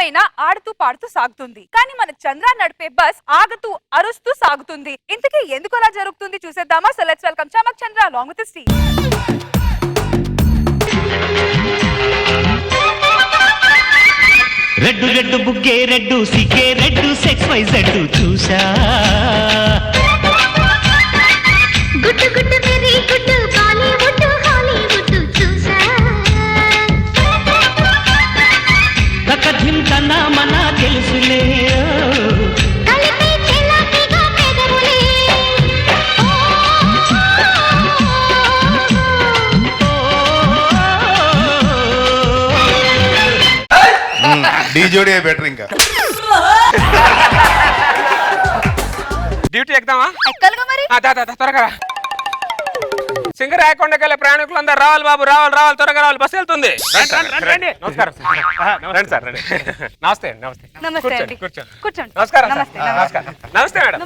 అయినా ఆడుతూ పాడుతూ సాగుతుంది. కానీ మన చంద్ర నడిపే బస్ ఆగుతూ అరుస్తూ సాగుతుంది. ఇంతకీ ఎందుకు అలా జరుగుతుంది చూసేద్దామా? So let's welcome Chammak Chandra along with his team. Red red బుగ్గే రెడ్డు సిగ్గే రెడ్డు సెక్స్ వై జెడ్డు చూసా గుట్టు గుట్టు వెరీ గుట్టు బాలీవుడ్ హాలీవుడ్ చూసా కథిం కన్నా మన తెలుసులే కలిపే తెల్లటిగా పెదవులే डी जोड़ी बेटर इंका డ్యూటీ ఎక్కుదామా? ఎక్కలుగా మరి త్వరగా సింగర్ కొండకెళ్ళే ప్రయాణికులందరూ రావాలి బాబు, రావాలి త్వరగా రావాలి, బస్సు వెళ్తుంది. నమస్కారం సార్, రండి. నమస్తే నమస్తే అండి. కూర్చోండి. కూర్చోండి. నమస్కారం నమస్తే. నమస్తే మేడం.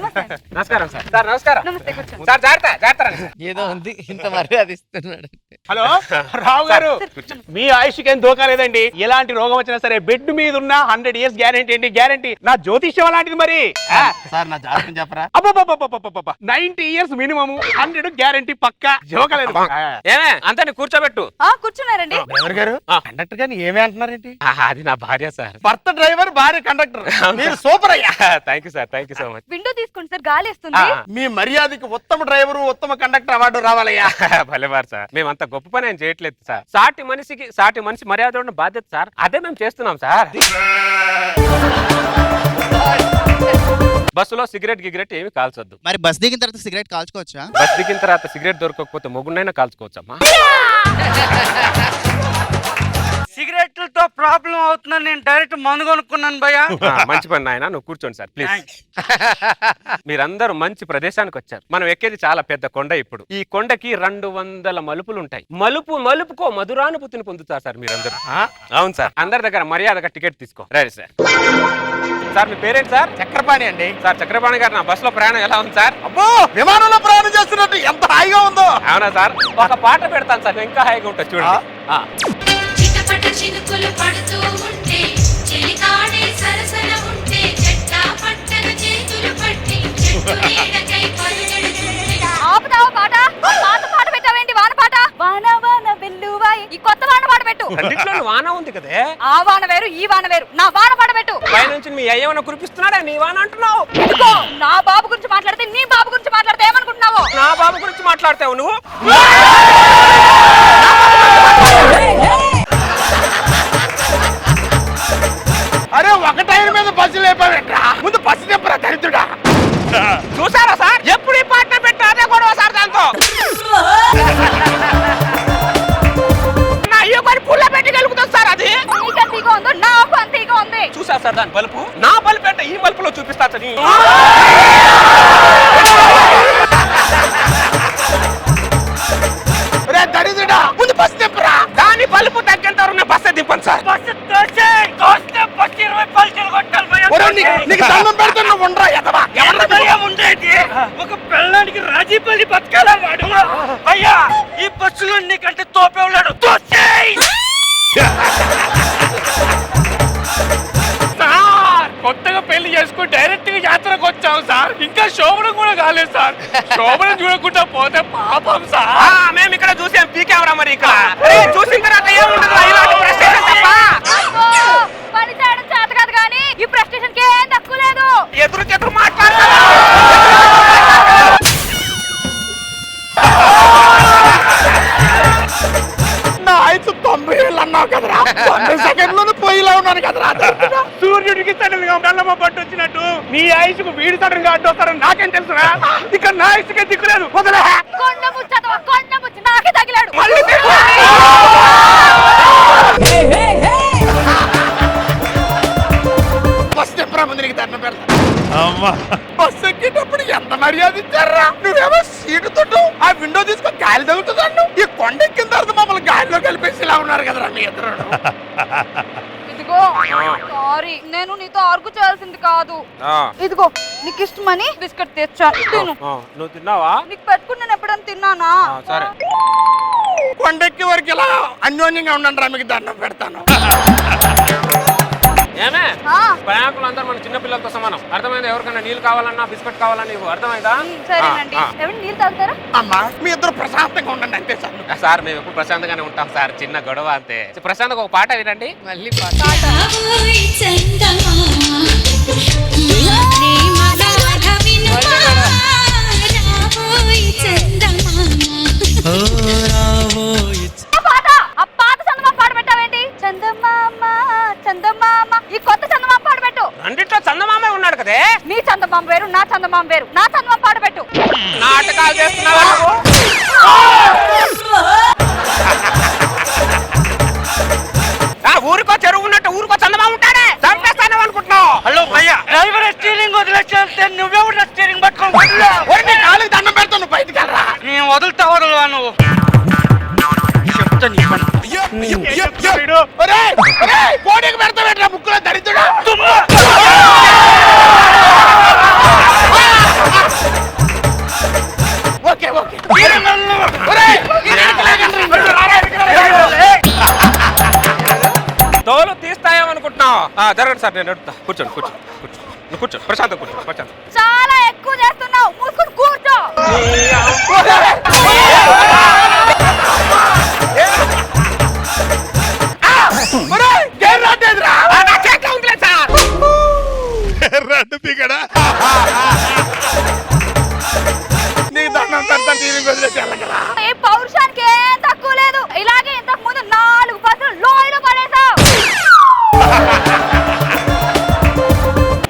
నమస్కారం సార్ నమస్కారం. నమస్తే, కూర్చోండి. సార్ జాగ్రత్త రండి. ఏదో ఉంది ఇంత మర్యాద ఇస్తున్నాడు. హలో రావు గారు, మీ ఆయుష్కి ఏం దోకా లేదండి. ఎలాంటి రోగం వచ్చినా సరే బెడ్ మీద ఉన్న 100 years గ్యారెంటీ ఏంటి? గ్యారెంటీ నా జ్యోతిష్యం అలాంటిది మరి. సార్ నా జాతకం చెప్పరా? 90 years మినిమం, 100 గ్యారెంటీ పక్కా. జోకలేదు. ఏమే అంతా కూర్చోబెట్టు. కూర్చున్నారండి. డ్రైవర్ గారు, కండక్టర్ గారిని ఏమే అంటున్నారేంటి? అది నా భార్య సార్. భర్త డ్రైవర్, భార్య కండక్టర్. మీరు సూపర్ అయ్యా. Thank you so much. Window తీసుకోండి సార్, గాలి వస్తుంది. మీ మర్యాదకి ఉత్తమ డ్రైవర్, ఉత్తమ కండక్టర్ అవార్డు రావాలయ్యా. భలేవారు సార్, మేమంతా గొప్ప పని ఏం చేయట్లేదు సార్. సాటి మనిషి మర్యాద ఉన్న బాధ్యత సార్, అదే మేము చేస్తున్నాం సార్. బస్సులో సిగరెట్ ఏమి కాల్చొద్దు. మరి బస్ దిగిన తర్వాత సిగరెట్ కాల్చుకోవచ్చా? బస్ దిగిన తర్వాత సిగరెట్ దొరకకపోతే మొగుడినైనా కాల్చుకోవచ్చమ్మా. సిగరెట్లతో ప్రాబ్లం అవుతుందని నేను డైరెక్ట్ మందు కొనుక్కున్నాను భయ్యా. మంచి పని నాయన, నువ్వు కూర్చోండి సార్ ప్లీజ్. మీరందరూ మంచి ప్రదేశానికి వచ్చారు. మనం ఎక్కేది చాలా పెద్ద కొండ. ఇప్పుడు ఈ కొండకి 200 మలుపులు ఉంటాయి. మలుపుకో మధురానుభూతిని పొందుతారు సార్ మీరందరూ. అవును సార్, అందరి దగ్గర మర్యాదగా టికెట్ తీసుకో. Right sir. సార్ మీ పేరేంటి సార్? చక్రపాణి అండి. సార్ చక్రపాణి గారు, నా బస్ లో ప్రయాణం ఎలా ఉంది సార్? అబ్బో, విమానంలో ప్రయాణం చేస్తున్నట్టు ఎంత హాయిగా ఉందో. అవునా సార్? ఒక పాట పెడతాను సార్, ఇంకా హాయిగా ఉంటుంది చూడండి. చిటపట చినుకులు పడుతూ ఉంటే చెలికాడే సరసన ఉంటే చెట్టా పట్టన చేతులు పట్టి చెట్టు నీడకై పరుగెడుతుంటే ఆపుతావా పాట? పాట పెట్టావేంటి? వాన పాట. వాన వాన వెల్లువాయి. ఈ కొత్త వాన పాట పెట్టు. రెండిట్లో వాన ఉంది కదే. ఆ వాన వేరు, ఈ వాన వేరు. నా వాన పాట పెట్టు. పైనుంచి మీ అయ్యవన కురిపిస్తున్నాడా? నీ వాన అంటున్నావు. ఇదిగో, నా బాబు గురించి మాట్లాడితే నీ బాబు గురించి మాట్లాడితే ఏమనుకుంటున్నావు? నా బాబు గురించి మాట్లాడతావు నువ్వు. అరే, ఒక టైర్ మీద బస్సు లేపావేంట్రా? ముందు బస్సు చెప్పరా దరిద్రుడా. చూసారా సార్, ఎప్పుడు ఈ పాట పెట్టా అదే గొడవ సార్ దాంతో. నా అయ్యో పని పుల్ల పెట్టి కలుగుతుంది సార్. అది నీకు అంతీగా ఉందో నాకు అంతీగా ఉంది. చూసా సార్ దాని బలుపు. నా బలుపు అంటే ఈ బలుపులో చూపిస్తా సార్. రే దరిద్రుడా, ముందు బస్సు చెప్పరా. దాని బలుపు తగ్గంత వరకు బస్సే దింపండి సార్. బస్సు తోస్తే 20 పైసలు కొట్టాలి భయ్యా. ఒరే, నీకు దండం పెడితే నువ్వు ఉండరా ఎదవా. ఎవరి భయ్యా ఉండేది? ఒక పెళ్ళానికి రాజీపల్లి బతకాలా వాడు? అయ్యా, ఈ బస్సులో నీకంటే తోపే ఉన్నాడు. తోసేయ్. సార్, కొత్తగా పెళ్లి చేసుకుని డైరెక్ట్ గా యాత్రకు వచ్చావు సార్. ఇంకా శోభనం కూడా కాలేదు సార్. శోభనం చూడకుండా పోతే పాపం సార్. మేము ఇక్కడ చూసాం పీకేవరా మరి. ఇక్కడ చూసిన తర్వాత ఏముండదు ఇలాంటి ఫ్రస్ట్రేషన్ తప్ప. అబ్బో, పని చేయడం చేత కాదు కానీ ఈ ప్రెస్టేషన్ కి ఏం తక్కువ లేదు. ఎదురు మాట్లాడతారు. నా ఆయుసు 90 ఏళ్ళు అన్నావు కదరా. 90 సెకండ్లోనే పోయిలా ఉన్నాను కదరా. సూర్యుడికి సడన్ గా నల్లమ్మ పట్టు వచ్చినట్టు నీ ఆయుసుకు వీడి సడన్ గా అడ్డొస్తారని నాకేం తెలుసురా? ఇక నా ఆయుసుకే దిక్కులేదు. వదలే. కొండ ముచ్చి నాకే తగిలాడు. బస్ చెప్పరా, ముందు నీకు దండం పెడతా. బస్ ఎక్కేటప్పుడు ఎంత మర్యాద ఇచ్చారా. నువ్వేమో సీటు తోటు ఆ విండో తీసుకొని గాలి తగులుతుందన్ను. ఈ కొండ ఎక్కిన తర్వాత మమ్మల్ని గాలిలో కలిపేసి ఇలా ఉన్నారు కదరా మీ ఇద్దరు. ఇదిగో, సారీ, నేను నీతో ఆర్గు చేయాల్సింది కాదు. ఇదిగో, నీకు ఇష్టమని బిస్కెట్ తెచ్చాను, తిను. నువ్వు తిన్నావా? నీకు పెట్టుకుని నేను ఎప్పుడైనా తిన్నానా? సరే. కొండెక్కి వరకు ఇలా అన్యోన్యంగా ఉండండి రా, మీకు దండం పెడతాను. ఏమే ఆ, ప్రయాణికులు అందరూ మన చిన్న పిల్లలతో సమానం. అర్థమైందా? ఎవరికైనా నీళ్ళు కావాలన్నా బిస్కెట్ కావాలన్నా ఇవ్వు. అర్థమైందా? సరేనండి. ఆ, ఏమండి నీళ్ళు తాగుతారా? అమ్మా మీ ఇద్దరు ప్రశాంతంగా ఉండండి అంతే సార్. సార్ మేము ఎప్పుడు ప్రశాంతంగానే ఉంటాం సార్. చిన్న గొడవ అంతే. ప్రశాంతంగా ఒక పాట వినండి. మళ్ళీ రావోయ్ చందమామ నీ మగాధ వినుమా రావోయ్ చందమామ ఆ పాత చందమామ పాట పెట్టావేంటి? చందమామ చందమామ, ఈ కొత్త చందమామ పాట పెట్టు. రెండిట్లో చందమామే ఉన్నాడు కదే. నీ చందమామ వేరు, నా చందమామ వేరు. నా చందమామ పాట పెట్టు. నాటకాలు చేస్తున్నావా నువ్వు? ఊరికో చెరువు ఉన్నట్టు ఊరికో చందమామ ఉంటాడే. చంపేస్తాను అనుకుంటున్నావు? హలో భయ్యా, డ్రైవర్ స్టీరింగ్ వదిలేస్తే నువ్వెవరు స్టీరింగ్ పట్టుకొని కాళ్ళకి దండం పెడతాను బయటికి వెళ్ళరా. నేను వదులుతా వదలవా నువ్వు? చెప్తా నీ పని. కోడికి పెడతా పెట్టరా ముక్కులో దరిద్రుడా. ఓకే ఓకే తోలు తీస్తాయేమనుకుంటున్నావు? జరగండి సార్, నేను నడుపుతా. కూర్చోండి కూర్చోండి కూర్చోండి. నువ్వు కూర్చో, ప్రశాంతం కూర్చో, ప్రశాంతం. చాలా ఎక్కువ చేస్తున్నావు. మూసుకుని కూర్చో. రెడ్ పిగడా నీకు దండం పెడతాను టీవీ వదిలేసి వెళ్ళగలరా. ఈ పౌరుషానికి ఏం తక్కువ లేదు. ఇలాగే ఇంతకు ముందు 4 బస్సులు లోయలో పడేసావు.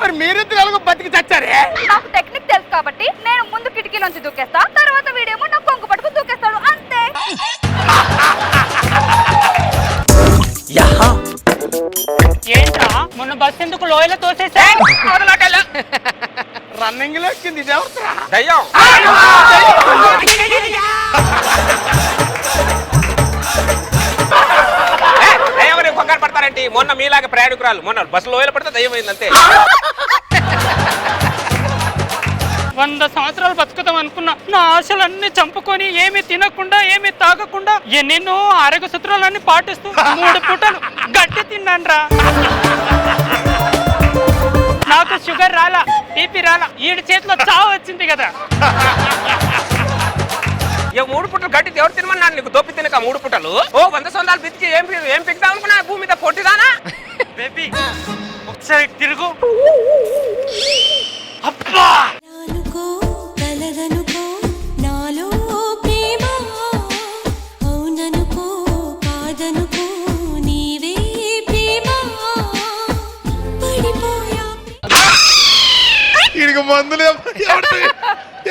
మరి మీరిద్దరు ఎలాగో బతికి చచ్చారే. నాకు టెక్నిక్ తెలుసు కాబట్టి నేను ముందు కిటికీ నుంచి దూకేస్తా, తర్వాత వీడేమో నా కొంగు పట్టుకు దూకేస్తాడు. అంతే. ఏంట్రా మొన్న బస్ ఎందుకు లోయలో తోసేసా? రన్నింగ్ లో ఎక్కింది ఇది ఎవరురా? దయ్యం. దయ్యం కంగారు పడతారేంటి? మొన్న మీలాగే ప్రయాణికురాలు మొన్న బస్సు లోయలు పడితే దయ్యం అయింది అంతే. 100 సంవత్సరాలు బతుకుతాం అనుకున్నా. నా ఆశలన్నీ చంపుకొని ఏమి తినకుండా ఏమి తాగకుండా ఎన్నెన్నో ఆరోగ్య సూత్రాలన్నీ పాటిస్తూ 3 పూటలు గడ్డి తిన్నాన్రా. నాకు షుగర్ రాలా, బీపీ రాలా, ఈడి చేతిలో చావు వచ్చింది కదా. ఇక 3 పుట్టలు గడ్డి ఎవరు తినమన్నాడు నీకు? దొప్పి తినక 3 పుట్టలు. ఓ 100 సంవత్సరాలు బితికి ఏం పిక్తాం అనుకున్నా భూమి మీద పొట్టిదానా? బేబీ ఒకసారి తిరుగు. అబ్బా అనుకో కలదనుకో నాలో ప్రేమ అవుననుకో కాదనుకో నీవే ప్రేమ పడిపోయా. వీడికి మందులు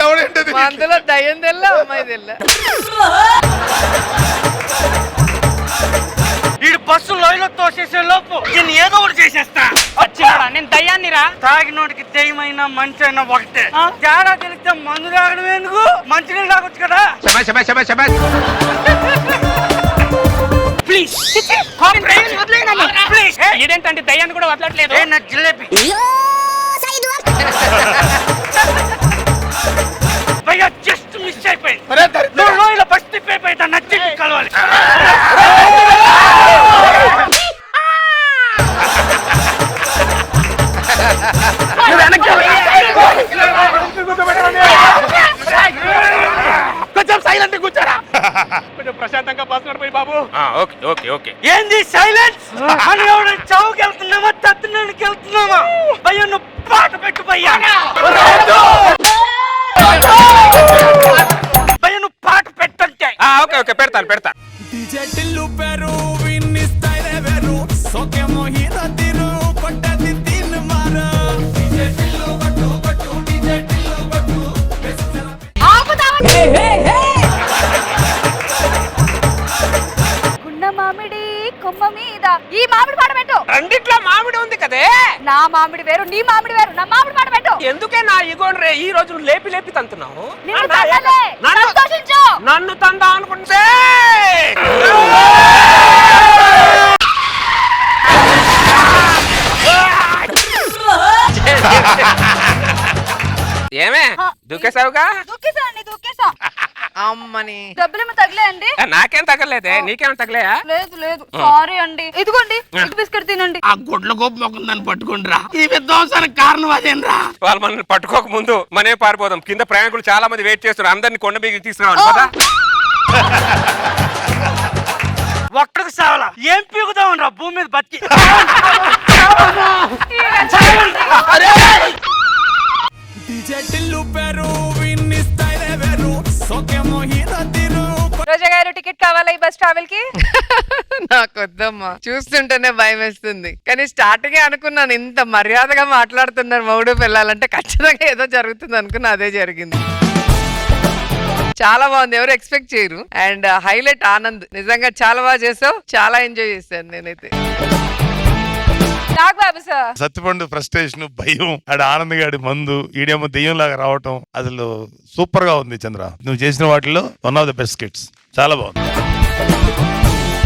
ఎవడేంటది? అందులో దయ్యం తెల్ల అమ్మాయి తెల్ల. వీడు బస్సు లోయలో తోసేసే లోపు నేను ఏదో ఒకటి చేసేస్తా. వచ్చినాడా? నేను దయ్యాన్ని రా. తాగినోడికి దయ్యమైనా మంచి అయినా ఒకటే. తేడా తెలిస్తే మందు తాగడం ఎందుకు? మంచినీళ్ళు తాగొచ్చు కదా. Please please. ఇదేంటంటే దయ్యాన్ని కూడా వదలట్లేదు. నా జిలేబీ భయ్యా జస్ట్ మిస్ అయిపోయింది. ఒరే దరిద్రుడా. నువ్వు లోయలో బస్ తిప్పైపోయి నచ్చి కలవాలి. కొంచెం సైలెంట్ కూర్చోరా. కొంచెం ప్రశాంతంగా బస్ నడిపోయి బాబు. Okay okay okay. ఏంది సైలెన్స్? అని ఎవడు చౌకి వెళ్తున్నామా తత్తున్నానికి వెళ్తున్నామా? భయ్యా నువ్వు పాట పెట్టు భయ్యా. భయ్యా నువ్వు పాట పెట్టంటే. ఓకే ఓకే పెడతాను పెడతాను. గుండ మామిడి కొమ్మ మీద ఈ మామిడి పాట పెట్టు. రెండిట్లో మామిడి ఉంది కదే. నా మామిడి వేరు, నీ మామిడి వేరు. నా మామిడి పాట పెట్టు. ఎందుకే నా ఈగోని రే ఈ రోజు లేపి లేపి తంతున్నావు? నిన్ను తన్నలే. సంతోషించు. నన్ను తందా అనుకుంటే ఏమే దూకేసావుగా? దూకేసా. అమ్మని డబ్బులేమో తగిలేయండి. నాకేం తగలేదే, నీకేం తగలేయా? లేదు లేదు, సారీ అండి. ఇదిగోండి, ఎగ్ బిస్కెట్ తినండి. ఆ గుడ్ల గోపు మొక్కం దాన్ని పట్టుకుంటురా. ఈ విధ్వంసానికి కారణం అదేనరా. వాళ్ళు మనల్ని పట్టుకోక ముందు మనే పారిపోదాం. కింద ప్రయాణికులు చాలా మంది వెయిట్ చేస్తున్నారు. అందరిని కొండ మీద తీసుకురావాలి కదా. ఒక్కడికి సావలా ఏం పీకుతావు రా భూమి మీద బతికి. రోజా గారు, టికెట్ కావాలా ఈ బస్ ట్రావెల్ కి? నాకు వద్దమ్మా, చూస్తుంటేనే భయం వేస్తుంది. కానీ స్టార్టింగ్ అనుకున్నాను, ఇంత మర్యాదగా మాట్లాడుతున్నారు మౌడు పిల్లలంటే ఖచ్చితంగా ఏదో జరుగుతుంది అనుకున్నా, అదే జరిగింది. చాలా బాగుంది, ఎవరు ఎక్స్పెక్ట్ చేయరు. అండ్ హైలైట్ ఆనంద్, నిజంగా చాలా బాగా చేసావు, చాలా ఎంజాయ్ చేశాను నేనైతే. నాగబాబు సార్, సత్తిపండు ఫ్రస్ట్రేషన్, భయం, ఆడ ఆనంద్ గాడి మందు, ఈడేమో దెయ్యం లాగా రావటం, అసలు సూపర్ గా ఉంది చంద్ర. నువ్వు చేసిన వాటిలో one of the best skits, చాలా బాగుంది.